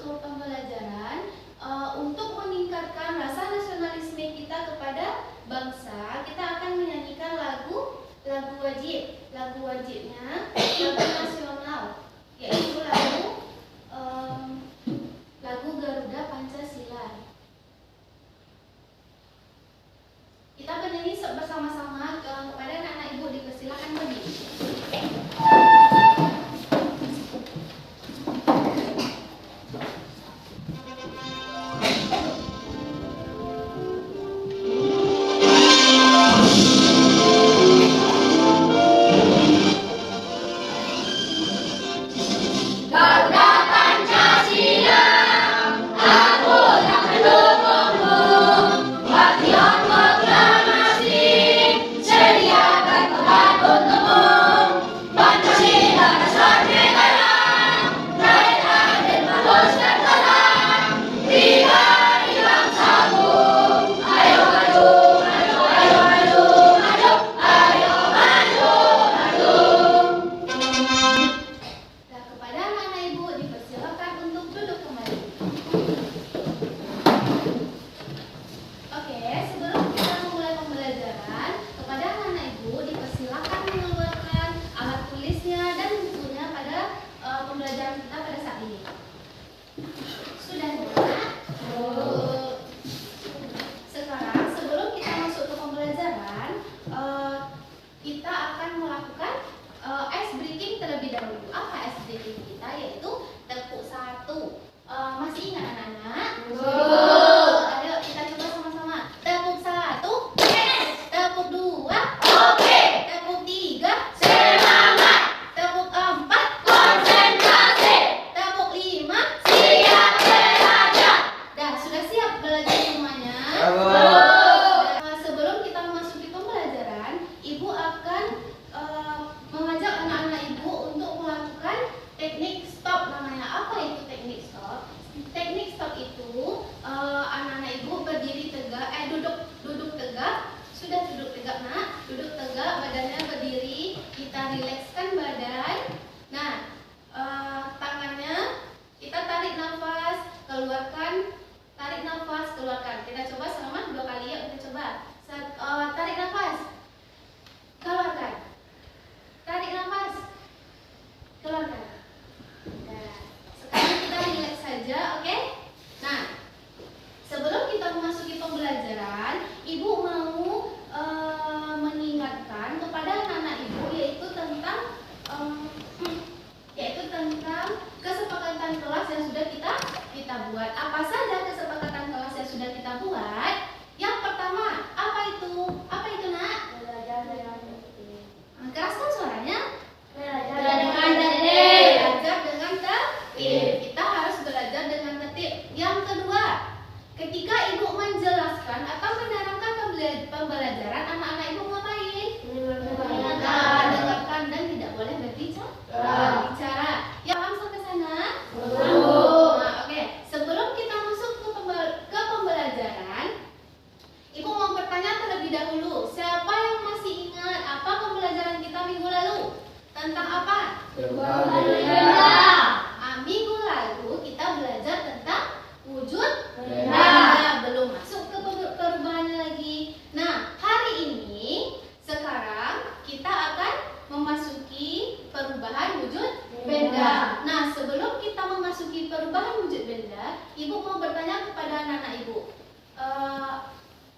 untuk pembelajaran untuk meningkatkan rasa nasionalisme kita kepada bangsa, kita akan menyanyikan lagu wajib. Lagu wajibnya lagu nasional, yaitu lagu Garuda Pancasila. Kita bernyanyi bersama-sama kepada anak-anak ibu, dipersilakan berdiri.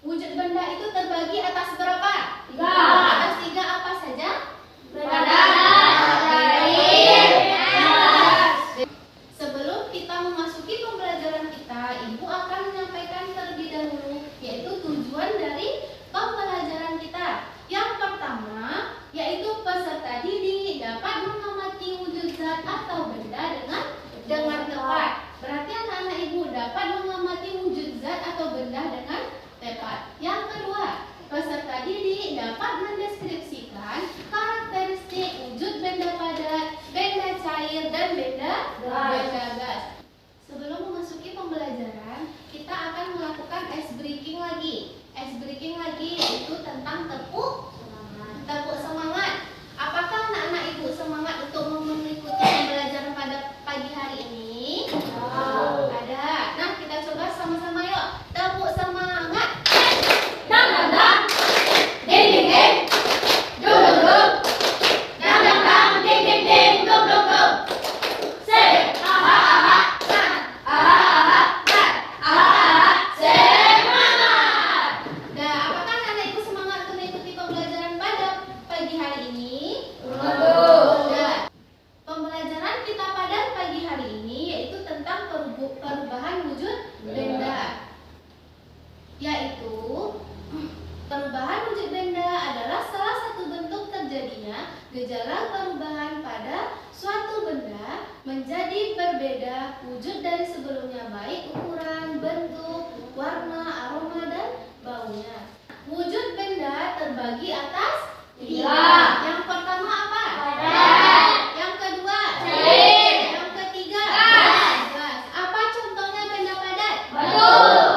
Wujud benda itu terbagi atas berapa? 3. Atas 3 apa saja? Benda, air, kita pada pagi hari ini yaitu tentang perubahan wujud benda. Yaitu perubahan wujud benda adalah salah satu bentuk terjadinya gejala perubahan pada suatu benda menjadi berbeda wujud dari sebelumnya, baik ukuran, bentuk, warna, aroma, dan baunya. Wujud benda terbagi atas 3. Yang pertama apa? Padat. Yang kedua? Cair. Yang ketiga? Gas. Apa contohnya benda padat? Batu.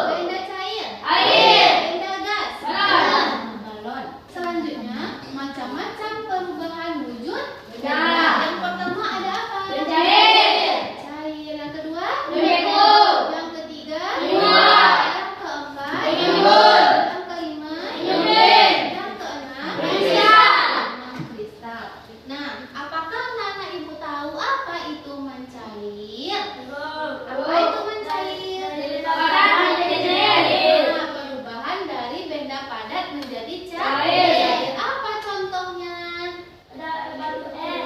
Benda cair? Air. Benda gas? Balon. Selanjutnya, macam-macam perubahan wujud benda. Yang pertama ada apa? Cair. Cair. Yang kedua? Beku. Yang ketiga? Yang keempat? Gembur. Yang kelima? Yang keenam? Kristal. Nah, apakah anak-anak ibu tahu apa itu mencair? Apa itu mencair? Nah, perubahan dari benda padat menjadi cair. Apa contohnya?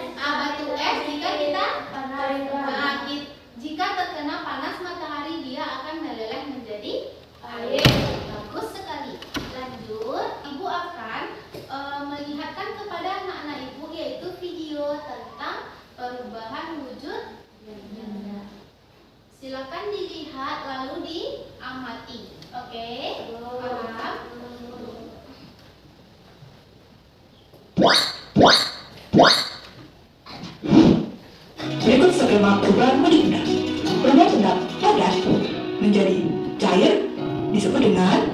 Batu es jika kita jika terkena panas matahari dia akan meleleh menjadi air. Bagus sekali. Lanjut, ibu akan melihatkan kepada anak-anak ibu yaitu video tentang perubahan wujud benda. Silakan dilihat lalu diamati. Oke? Paham? Berikut skema perubahan wujud benda. Perubahan benda padat menjadi cair disebut dengan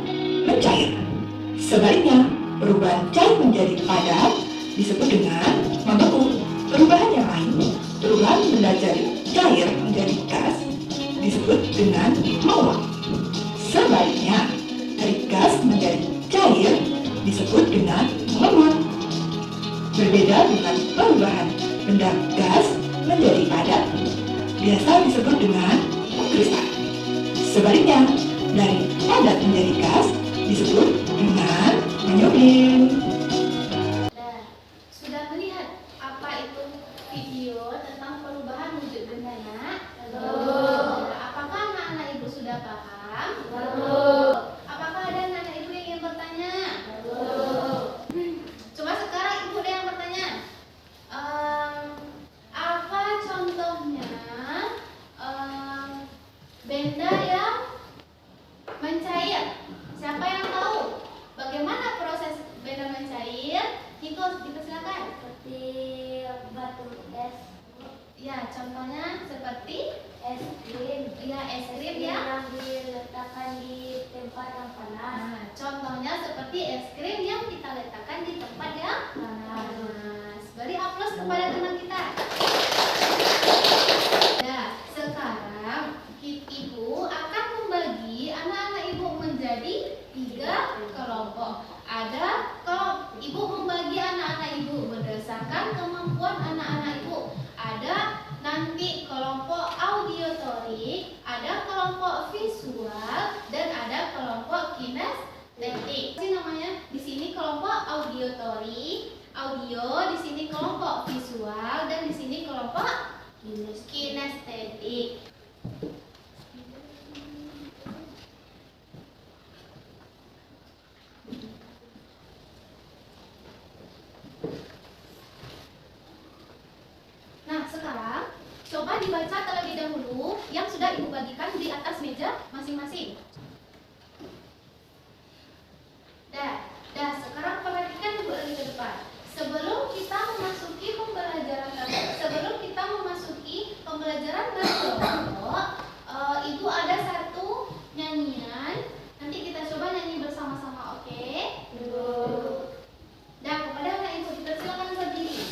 mencair. Sebaliknya, perubahan cair menjadi padat disebut dengan membeku. Perubahan yang lain, perubahan benda dari cair menjadi gas disebut dengan menguap. Sebaliknya, dari gas menjadi cair disebut dengan menguap. Berbeda dengan perubahan benda gas menjadi padat, biasa disebut dengan kristal. Sebaliknya, dari padat menjadi gas disebut dengan menyublim. Nah, sudah melihat apa itu video tentang perubahan wujud benda, Nak? Apakah anak-anak ibu sudah paham? Apakah ada anak-anak ibu yang ingin bertanya? Coba sekarang ibu ada yang bertanya. Apa contohnya benda yang mencair? Siapa yang tahu? Bagaimana proses benda mencair? Dipersilakan. Seperti batu es, Ya, contohnya seperti es krim es krim ya. yang diletakkan di tempat yang panas. Nah, contohnya seperti es krim yang kita letakkan di tempat yang panas. Beri aplaus kepada teman kita. Nah, sekarang ibu akan membagi anak-anak ibu menjadi 3 kelompok. Kalau ibu membagi anak-anak ibu berdasarkan kemampuan anak-anak ibu. Ada nanti kelompok auditorik, ada kelompok visual, dan ada kelompok kinestetik. Ini namanya di sini kelompok auditorik, audio, di sini kelompok visual, dan di sini kelompok kinestetik. Nah, sekarang coba dibaca terlebih dahulu yang sudah ibu bagikan di atas meja masing-masing. Dah, sekarang perhatikan ibu lagi ke depan. Sebelum kita memasuki pembelajaran berkelompok, ibu ada satu nyanyian. Nanti kita coba nyanyi bersama-sama, oke? Dah, kepada anak ibu dipersilakan berdiri.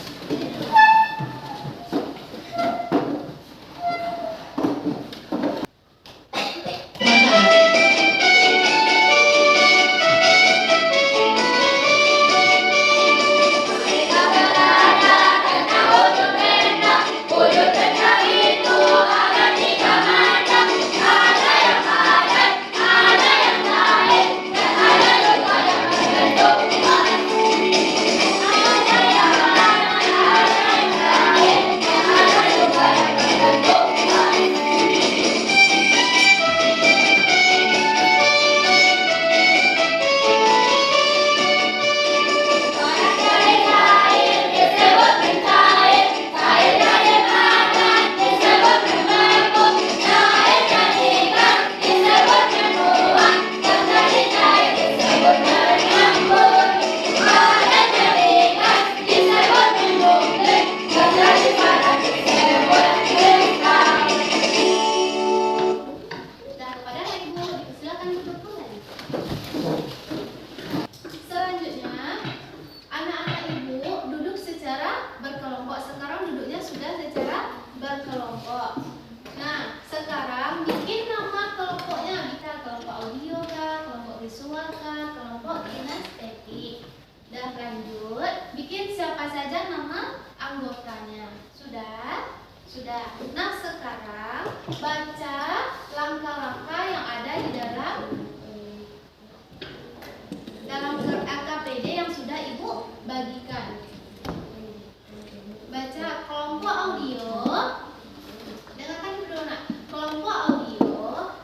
benda. Nah, sekarang baca langkah-langkah yang ada di dalam LKPD yang sudah Ibu bagikan. Baca kelompok audio. Dengarkan dulu nak. Kelompok audio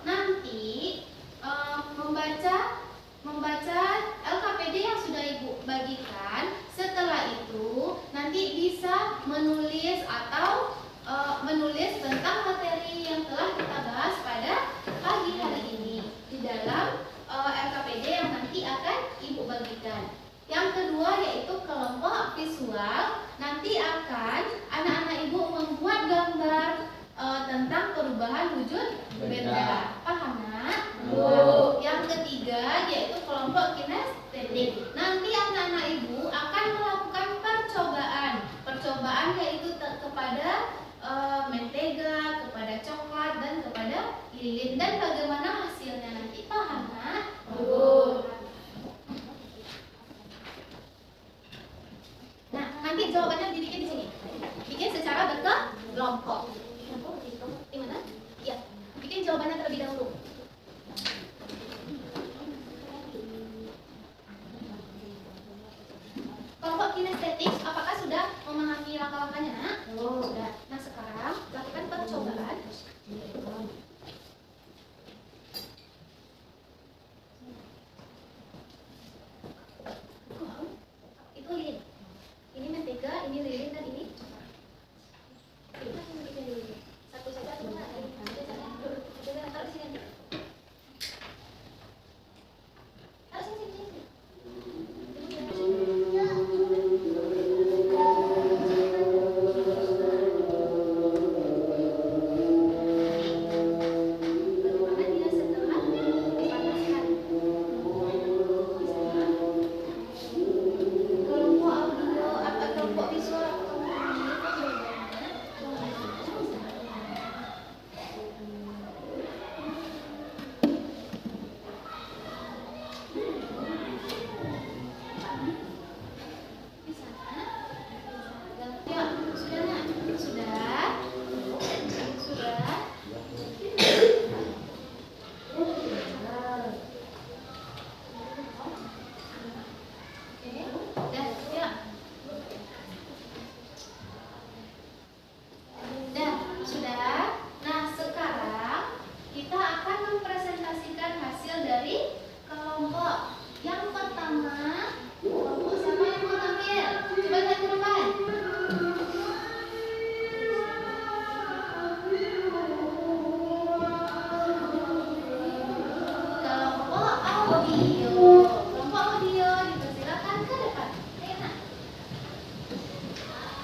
nanti membaca LKPD yang sudah Ibu bagikan. Setelah itu nanti bisa menulis atau menulis tentang materi yang telah kita bahas pada pagi hari ini di dalam LKPD yang nanti akan Ibu bagikan. Yang kedua yaitu kelompok visual. Nanti akan anak-anak Ibu membuat gambar tentang perubahan wujud benda. Paham nak? Yang ketiga yaitu kelompok kinestetik. Nanti anak-anak Ibu akan melakukan percobaan. Percobaan yaitu kepada mentega, kepada coklat dan kepada lilin, dan bagaimana hasilnya nanti. Paham nak? Nah, nanti jawabannya dibikin di sini. Bikin secara berkelompok. Di mana? Ya, bikin jawabannya terlebih dahulu. Kelompok kinestetik, apakah sudah memahami langkah-langkahnya, nak? Sudah. Nah, sekarang lakukan percobaan. Itu lilin. Ini mentega, ini lilin, dan ini satu saja atau enggak? Taruh di sini. Taruh sini. Bagaimana dia setelah dipanaskan? Kelompok audio atau kelompok visual di sana. Ya, sudah nak? Sudah. Oke, dah, ya. Dah, sudah. Nah, sekarang kita akan mempresentasikan hasil dari kelompok. Yang pertama, kelompok siapa yang mau tampil? Coba lihat ke depan. Kelompok audio. Kelompok audio dipersilakan ke depan. Ayo nak.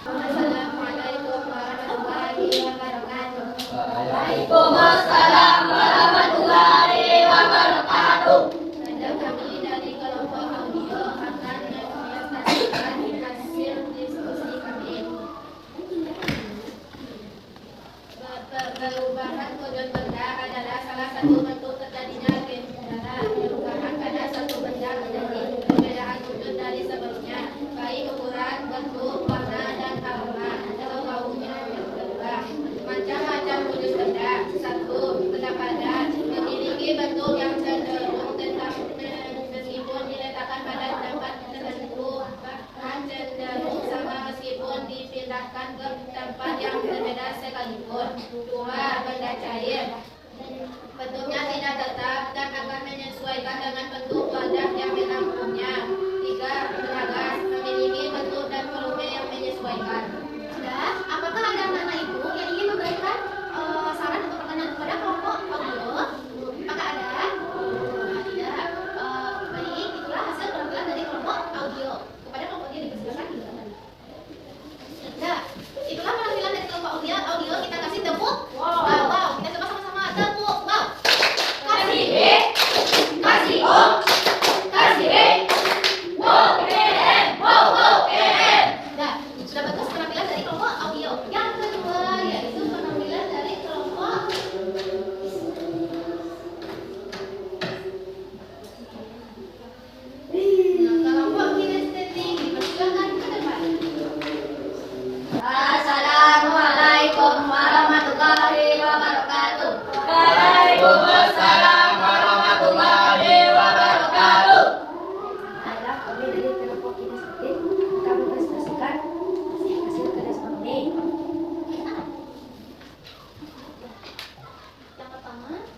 Assalamualaikum warahmatullahi wabarakatuh. Waalaikumsalam warahmatullahi wabarakatuh. Kami dari kelompok audio akan mempresentasikan hasil diskusi kami. Perubahan wujud benda adalah salah satu bentuk terjadinya perubahan pada satu benda menjadi perbedaan wujud dari sebelumnya, baik ukuran, bentuk, warna, dan aroma atau baunya yang berubah. Macam-macam wujud benda. 1. Benda padat memiliki bentuk yang cenderung tetap meskipun diletakkan pada tempat tertentu, bahkan cenderung sama meskipun dipindahkan ke tempat yang berbeda sekalipun. 2. Benda cair. Bentuknya tidak tetap dan akan menyesuaikan dengan bentuk wadah yang menampungnya. 3. Benda gas memiliki bentuk dan volume yang menyesuaikan. Sudah? Apakah ada anak-anak Ibu yang ingin memberikan saran atau pertanyaan kepada kelompok audio? Apakah ada? Tidak. Baik, itulah hasil penampilan dari kelompok audio. Kepada kelompok audio dipersilakan di depan. Nah, itulah penampilan dari kelompok audio. Kita kasih tepuk. Wow. Kita coba sama-sama tepuk. Wow. Kasih B, kasih O,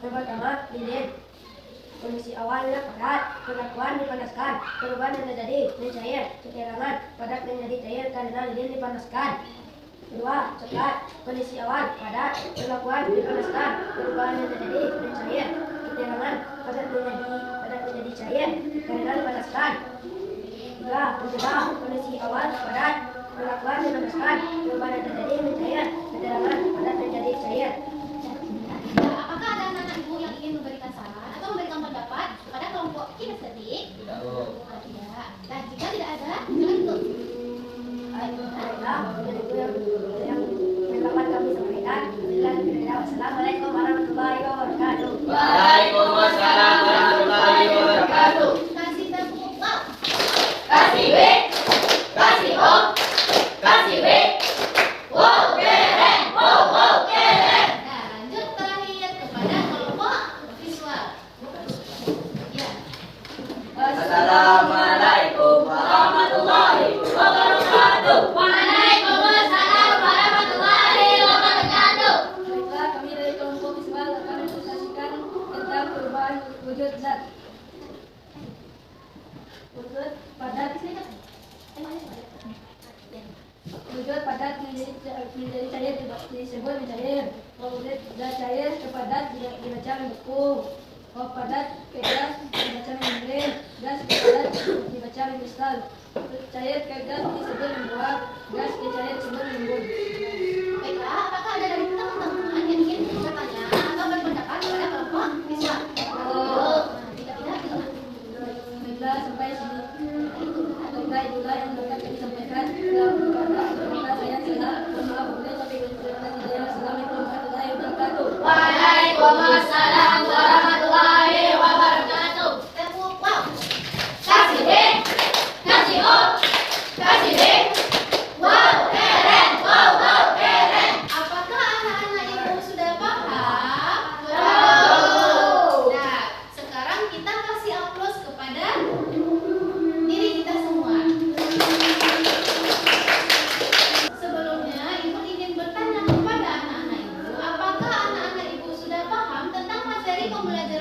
Yang pertama, lilin. Kondisi awalnya padat, perlakuan dipanaskan, perubahan yang terjadi mencair, keterangan padat menjadi cair karena lilin dipanaskan. Kedua, coklat. Kondisi awal padat, perlakuan dipanaskan, perubahan yang terjadi mencair, keterangan padat menjadi cair karena dipanaskan. Tiga, berubah. Kondisi awal padat, perlakuan dipanaskan, perubahan yang terjadi mencair, keterangan padat menjadi cair. Apakah ada anak-anak ibu yang ingin memberikan saran atau memberikan pendapat kepada kelompok kinestetik? Tidak. Tidak. Dan jika tidak ada, silakan tutup. Baiklah, mungkin itu yang pendapat kami sampaikan. Wassalamualaikum warahmatullahi wabarakatuh. Waalaikumsalam warahmatullahi wabarakatuh. Kasih tepuk tangan. Kasih W, kasih O, kasih W. Wow, keren, wow, keren. Nah, lanjut terakhir kepada kelompok visual. Ya. Assalamualaikum warahmatullahi wabarakatuh. Waalaikumsalam warahmatullahi wabarakatuh. Baiklah, kami dari kelompok visual akan mempresentasikan tentang perubahan wujud zat. Wujud padat menjadi cair disebut mencair. Wujud zat cair ke padat dibaca membeku. Padat ke gas dibaca membran. Gas ke padat dibaca mengkristal. Cair ke gas disebut membuat. Gas ke cair disebut mengembun. Baiklah, apakah ada dari teman-teman yang ingin bertanya atau berpendapat kepada kelompok visual? Nah, tidak. Baiklah, sampai sini. Baiklah, itulah yang dapat kami sampaikan. Maka saya salah. Maaf, boleh sampai Assalamualaikum warahmatullahi wabarakatuh. Waalaikumsalam warahmatullahi wabarakatuh. Tepuk wow. Kasih W, kasih O, kasih W. Wow, keren, wow, keren. Apakah anak-anak ibu sudah paham? Tahu. Nah, sekarang kita kasih aplaus kepada diri kita semua. Sebelumnya, ibu ingin bertanya kepada anak-anak ibu, apakah anak-anak ibu sudah paham tentang materi pembelajaran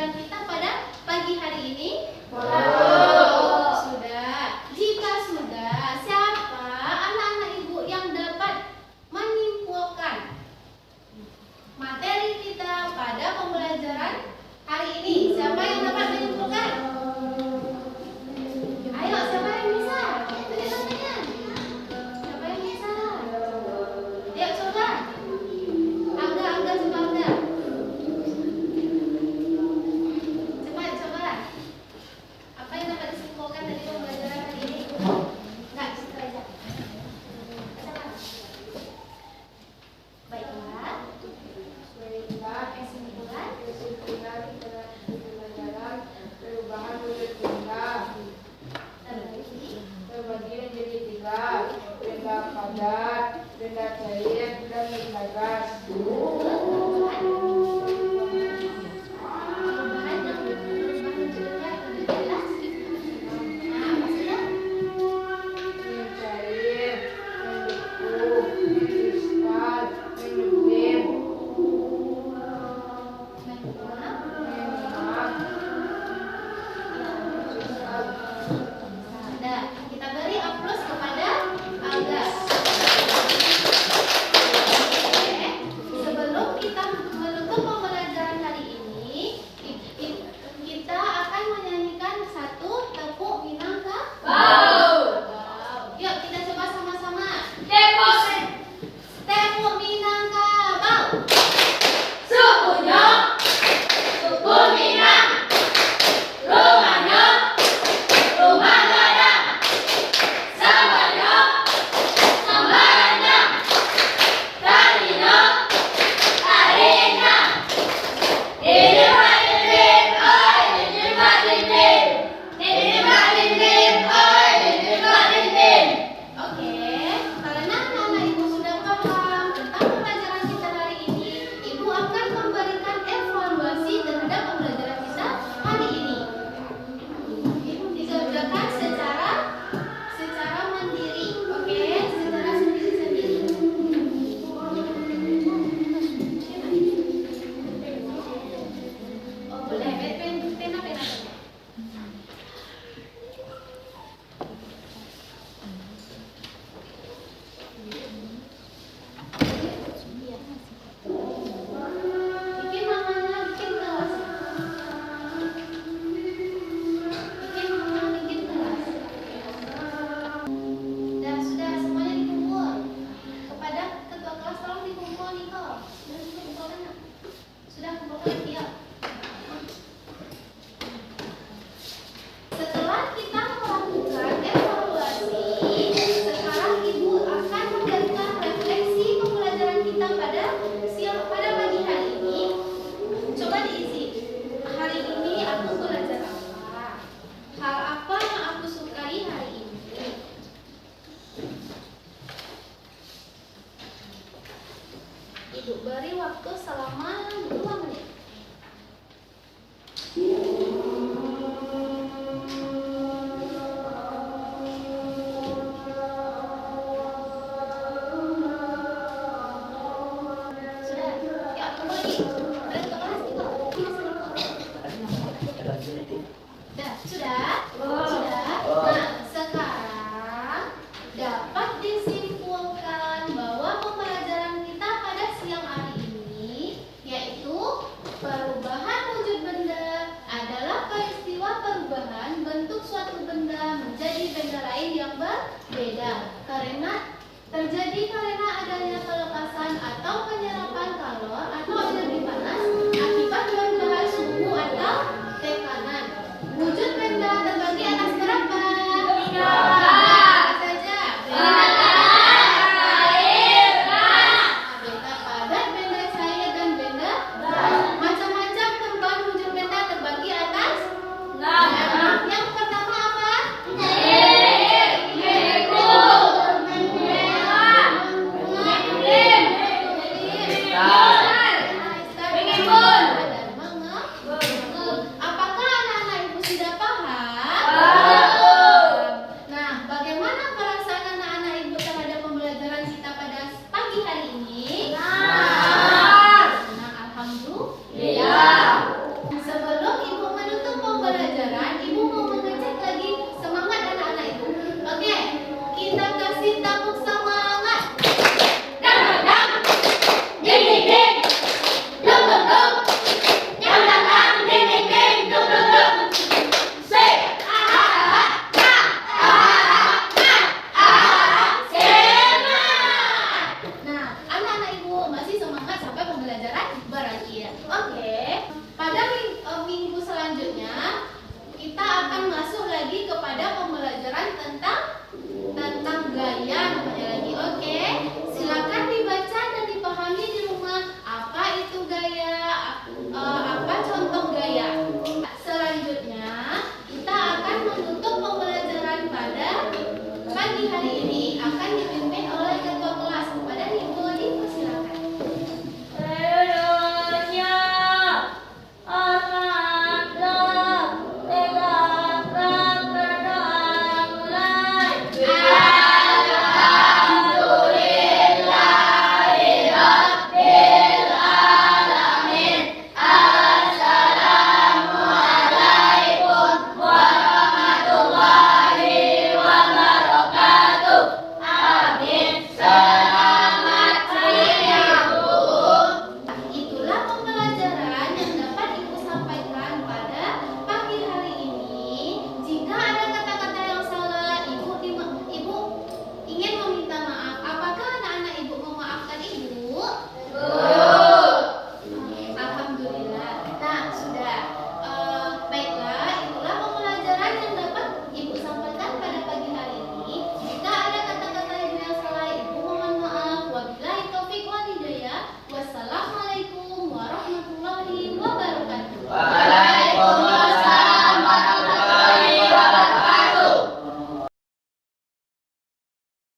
Ibu beri waktu selama 2 menit.